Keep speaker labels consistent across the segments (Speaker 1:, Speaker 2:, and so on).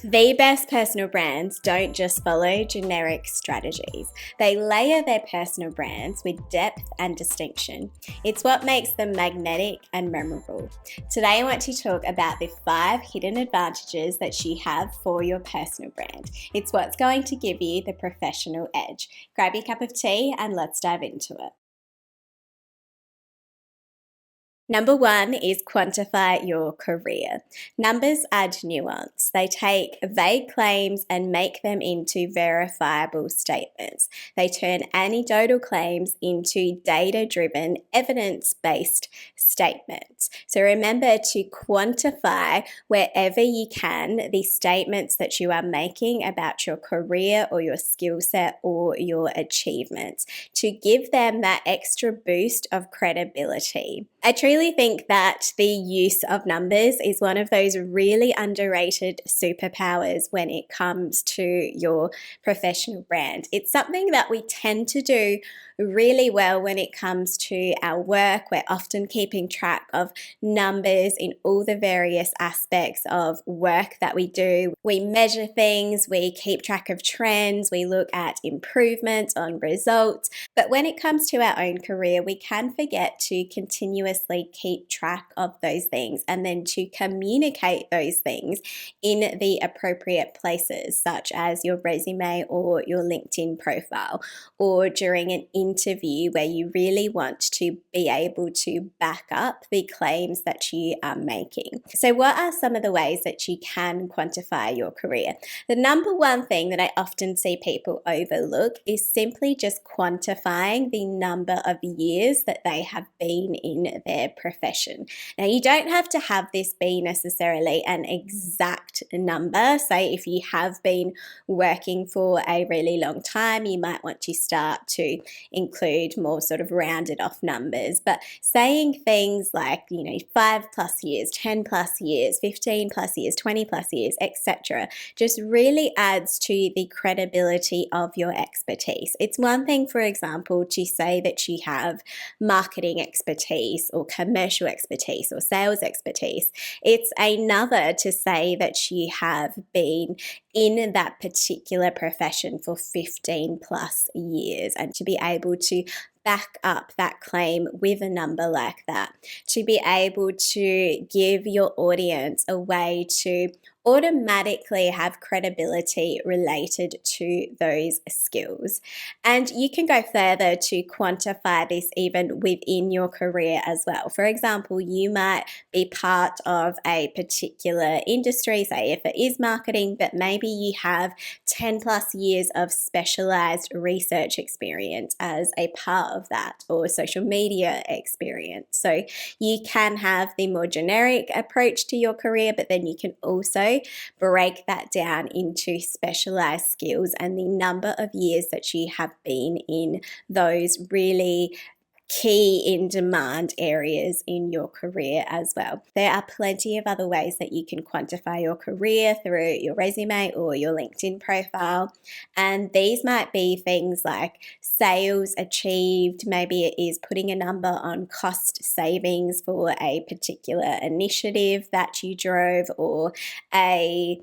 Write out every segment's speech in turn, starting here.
Speaker 1: The best personal brands don't just follow generic strategies. They layer their personal brands with depth and distinction. It's what makes them magnetic and memorable. Today I want to talk about the 5 hidden advantages that you have for your personal brand. It's what's going to give you the professional edge. Grab your cup of tea and let's dive into it. Number 1 is quantify your career. Numbers add nuance. They take vague claims and make them into verifiable statements. They turn anecdotal claims into data-driven, evidence-based statements. So remember to quantify wherever you can the statements that you are making about your career or your skill set or your achievements to give them that extra boost of credibility. I truly think that the use of numbers is one of those really underrated superpowers when it comes to your professional brand. It's something that we tend to do really well when it comes to our work. We're often keeping track of numbers in all the various aspects of work that we do. We measure things, we keep track of trends, we look at improvements on results. But when it comes to our own career, we can forget to continuously keep track of those things and then to communicate those things in the appropriate places, such as your resume or your LinkedIn profile, or during an interview where you really want to be able to back up the claims that you are making. So what are some of the ways that you can quantify your career? The number one thing that I often see people overlook is simply just quantifying the number of years that they have been in their profession. Now, you don't have to have this be necessarily an exact number. Say if you have been working for a really long time, you might want to start to include more sort of rounded off numbers, but saying things like, 5+ years, 10+ years, 15+ years, 20+ years, etc., just really adds to the credibility of your expertise. It's one thing, for example, to say that you have marketing expertise or commercial expertise or sales expertise. It's another to say that you have been in that particular profession for 15+ years, and to be able to back up that claim with a number like that, to be able to give your audience a way to automatically have credibility related to those skills. And you can go further to quantify this even within your career as well. For example, you might be part of a particular industry, say if it is marketing, but maybe you have 10+ years of specialized research experience as a part of that, or social media experience. So you can have the more generic approach to your career, but then you can also break that down into specialized skills and the number of years that you have been in those really key in demand areas in your career as well. There are plenty of other ways that you can quantify your career through your resume or your LinkedIn profile. And these might be things like sales achieved. Maybe it is putting a number on cost savings for a particular initiative that you drove, or a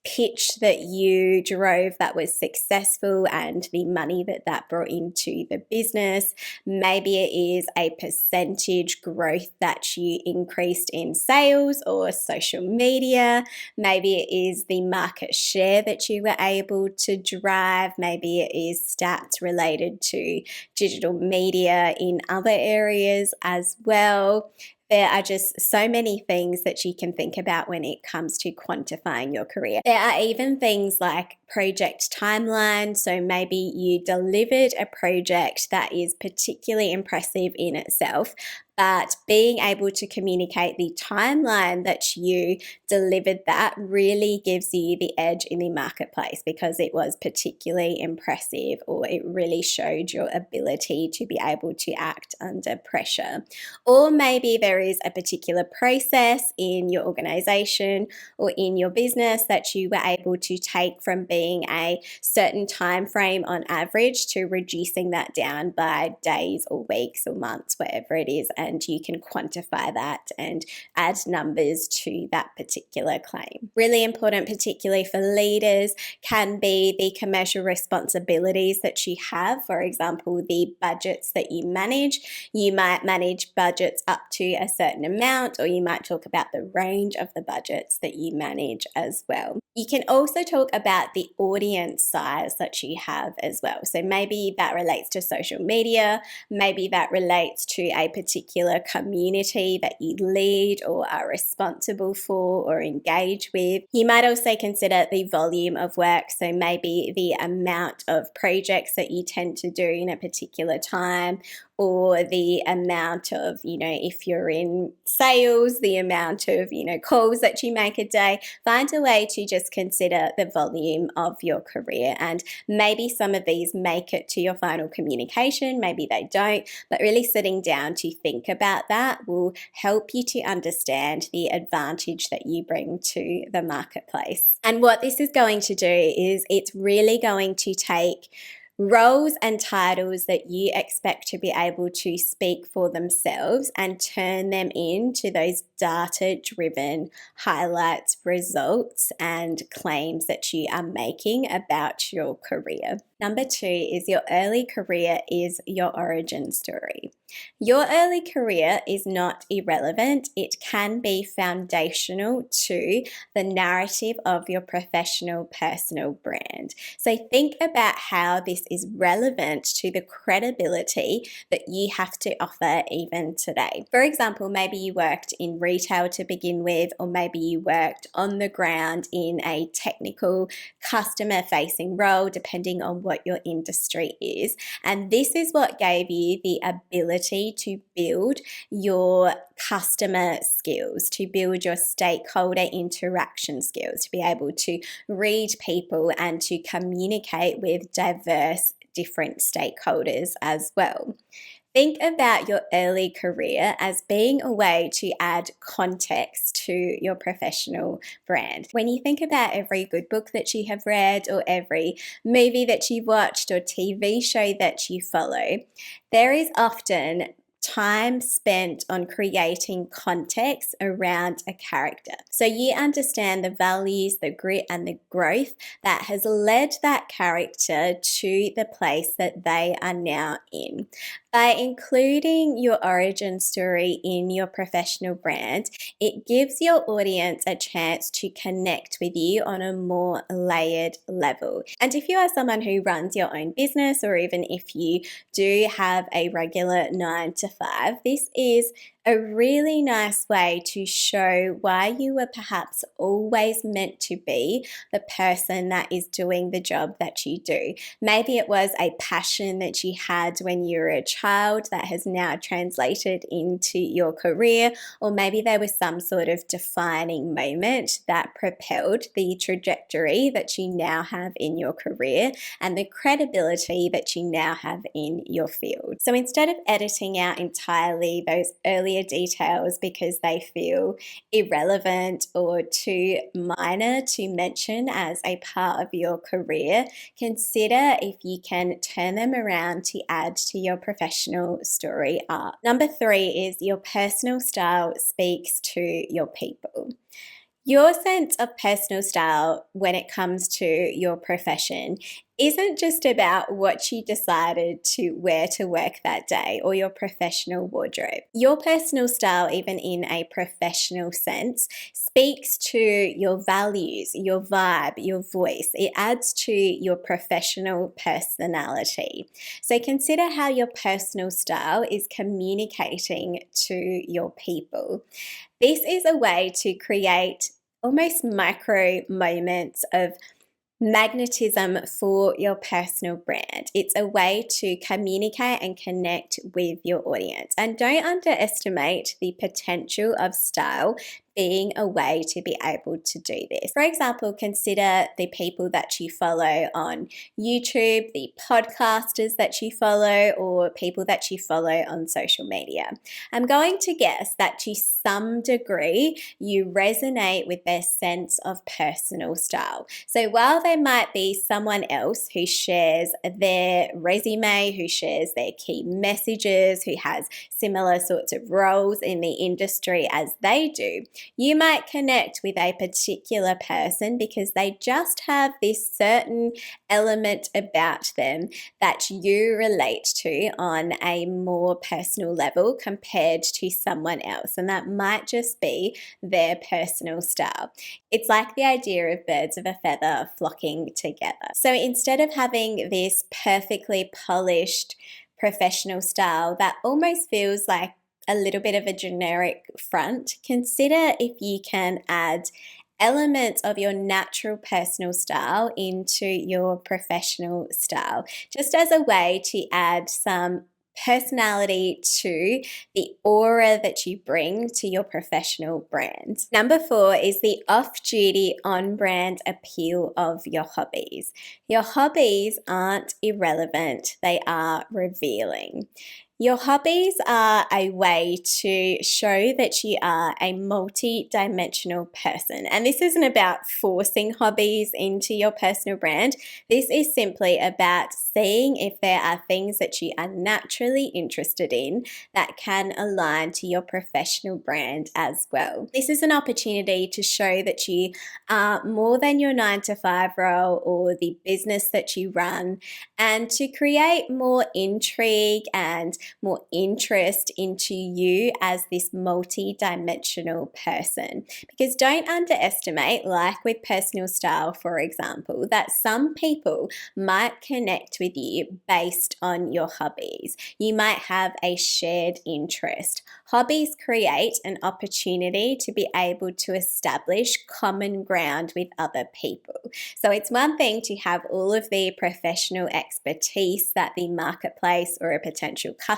Speaker 1: pitch that you drove that was successful and the money that brought into the business. Maybe it is a percentage growth that you increased in sales or social media. Maybe it is the market share that you were able to drive. Maybe it is stats related to digital media in other areas as well. There are just so many things that you can think about when it comes to quantifying your career. There are even things like project timeline. So maybe you delivered a project that is particularly impressive in itself, but being able to communicate the timeline that you delivered that really gives you the edge in the marketplace because it was particularly impressive, or it really showed your ability to be able to act under pressure. Or maybe there is a particular process in your organization or in your business that you were able to take from being a certain time frame on average to reducing that down by days or weeks or months, whatever it is, and you can quantify that and add numbers to that particular claim. Really important, particularly for leaders, can be the commercial responsibilities that you have. For example, the budgets that you manage. You might manage budgets up to a certain amount, or you might talk about the range of the budgets that you manage as well. You can also talk about the audience size that you have as well. So maybe that relates to social media, maybe that relates to a particular community that you lead or are responsible for or engage with. You might also consider the volume of work, so maybe the amount of projects that you tend to do in a particular time, or the amount of, if you're in sales, the amount of, calls that you make a day. Find a way to just consider the volume of your career, and maybe some of these make it to your final communication, maybe they don't, but really sitting down to think about that will help you to understand the advantage that you bring to the marketplace. And what this is going to do is it's really going to take roles and titles that you expect to be able to speak for themselves and turn them into those data-driven highlights, results, and claims that you are making about your career. Number 2 is your early career is your origin story. Your early career is not irrelevant. It can be foundational to the narrative of your professional personal brand. So think about how this is relevant to the credibility that you have to offer even today. For example, maybe you worked in retail to begin with, or maybe you worked on the ground in a technical customer-facing role, depending on what your industry is. And this is what gave you the ability to build your customer skills, to build your stakeholder interaction skills, to be able to read people and to communicate with diverse different stakeholders as well. Think about your early career as being a way to add context to your professional brand. When you think about every good book that you have read, or every movie that you've watched, or TV show that you follow, there is often time spent on creating context around a character. So you understand the values, the grit, and the growth that has led that character to the place that they are now in. By including your origin story in your professional brand, it gives your audience a chance to connect with you on a more layered level. And if you are someone who runs your own business, or even if you do have a regular 9 to 5, this is a really nice way to show why you were perhaps always meant to be the person that is doing the job that you do. Maybe it was a passion that you had when you were a child that has now translated into your career, or maybe there was some sort of defining moment that propelled the trajectory that you now have in your career and the credibility that you now have in your field. So instead of editing out entirely those earlier details because they feel irrelevant or too minor to mention as a part of your career, consider if you can turn them around to add to your professional story arc. Number 3 is your personal style speaks to your people. Your sense of personal style when it comes to your profession isn't just about what you decided to wear to work that day or your professional wardrobe. Your personal style, even in a professional sense, speaks to your values, your vibe, your voice. It adds to your professional personality. So consider how your personal style is communicating to your people. This is a way to create almost micro moments of magnetism for your personal brand. It's a way to communicate and connect with your audience. And don't underestimate the potential of style being a way to be able to do this. For example, consider the people that you follow on YouTube, the podcasters that you follow, or people that you follow on social media. I'm going to guess that to some degree you resonate with their sense of personal style. So while there might be someone else who shares their resume, who shares their key messages, who has similar sorts of roles in the industry as they do, you might connect with a particular person because they just have this certain element about them that you relate to on a more personal level compared to someone else. And that might just be their personal style. It's like the idea of birds of a feather flocking together. So instead of having this perfectly polished professional style that almost feels like a little bit of a generic front, consider if you can add elements of your natural personal style into your professional style, just as a way to add some personality to the aura that you bring to your professional brand. Number 4 is the off-duty, on-brand appeal of your hobbies. Your hobbies aren't irrelevant, they are revealing. Your hobbies are a way to show that you are a multi-dimensional person. And this isn't about forcing hobbies into your personal brand. This is simply about seeing if there are things that you are naturally interested in that can align to your professional brand as well. This is an opportunity to show that you are more than your 9-to-5 role or the business that you run, and to create more intrigue and more interest into you as this multi-dimensional person. Because don't underestimate, like with personal style, for example, that some people might connect with you based on your hobbies. You might have a shared interest. Hobbies create an opportunity to be able to establish common ground with other people. So it's one thing to have all of the professional expertise that the marketplace or a potential customer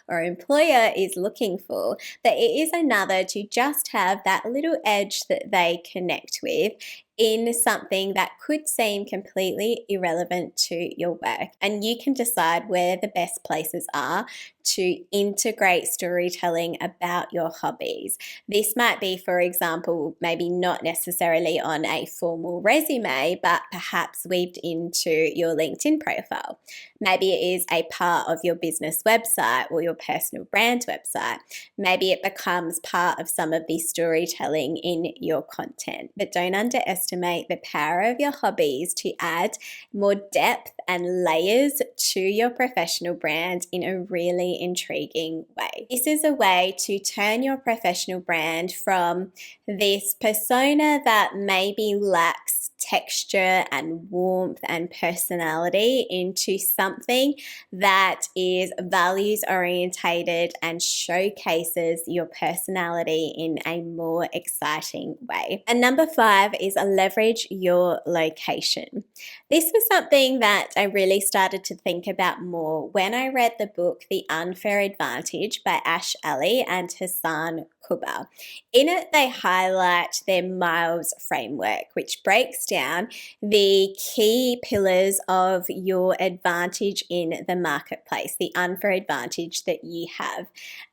Speaker 1: or employer is looking for, but it is another to just have that little edge that they connect with in something that could seem completely irrelevant to your work. And you can decide where the best places are to integrate storytelling about your hobbies. This might be, for example, maybe not necessarily on a formal resume, but perhaps weaved into your LinkedIn profile. Maybe it is a part of your business website or your personal brand website. Maybe it becomes part of some of the storytelling in your content. But don't underestimate the power of your hobbies to add more depth and layers to your professional brand in a really intriguing way. This is a way to turn your professional brand from this persona that maybe lacks texture and warmth and personality into something that is values orientated and showcases your personality in a more exciting way. And number 5 is leverage your location. This was something that I really started to think about more when I read the book The Unfair Advantage by Ash Ali and Hassan Kuba. In it, they highlight their Miles framework, which breaks down the key pillars of your advantage in the marketplace, the unfair advantage that you have.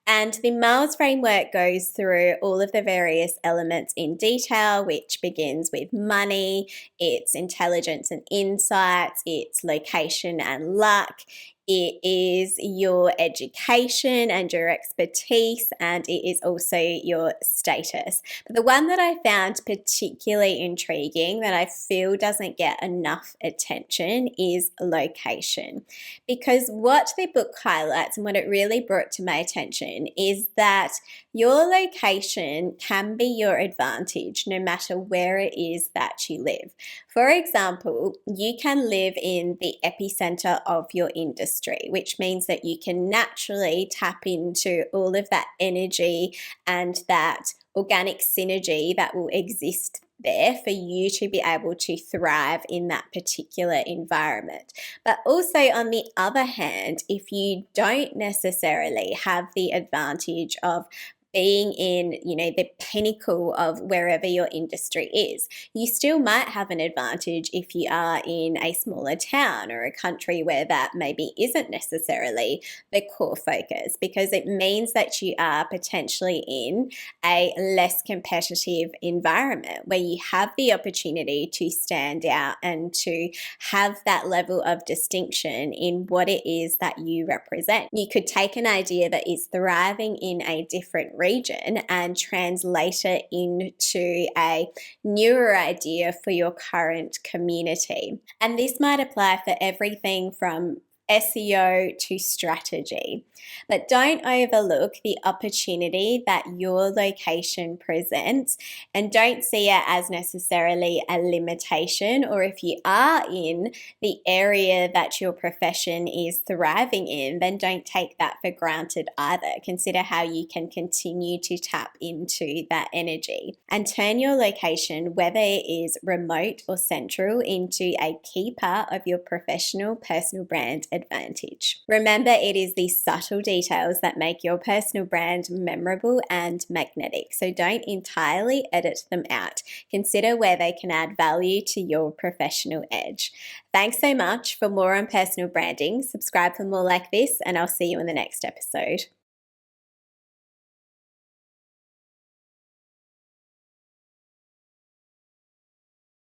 Speaker 1: And the Miles framework goes through all of the various elements in detail, which begins with money, its intelligence and insights, its location and luck. It is your education and your expertise, and it is also your status. But the one that I found particularly intriguing that I feel doesn't get enough attention is location. Because what the book highlights and what it really brought to my attention is that your location can be your advantage no matter where it is that you live. For example, you can live in the epicenter of your industry, which means that you can naturally tap into all of that energy and that organic synergy that will exist there for you to be able to thrive in that particular environment. But also, on the other hand, if you don't necessarily have the advantage of being in, the pinnacle of wherever your industry is. You still might have an advantage if you are in a smaller town or a country where that maybe isn't necessarily the core focus, because it means that you are potentially in a less competitive environment where you have the opportunity to stand out and to have that level of distinction in what it is that you represent. You could take an idea that is thriving in a different region and translate it into a newer idea for your current community. And this might apply for everything from SEO to strategy. But don't overlook the opportunity that your location presents, and don't see it as necessarily a limitation, or if you are in the area that your profession is thriving in, then don't take that for granted either. Consider how you can continue to tap into that energy and turn your location, whether it is remote or central, into a key part of your professional personal brand advantage. Remember, it is the subtle details that make your personal brand memorable and magnetic, so don't entirely edit them out. Consider where they can add value to your professional edge. Thanks so much. For more on personal branding, subscribe for more like this, and I'll see you in the next episode.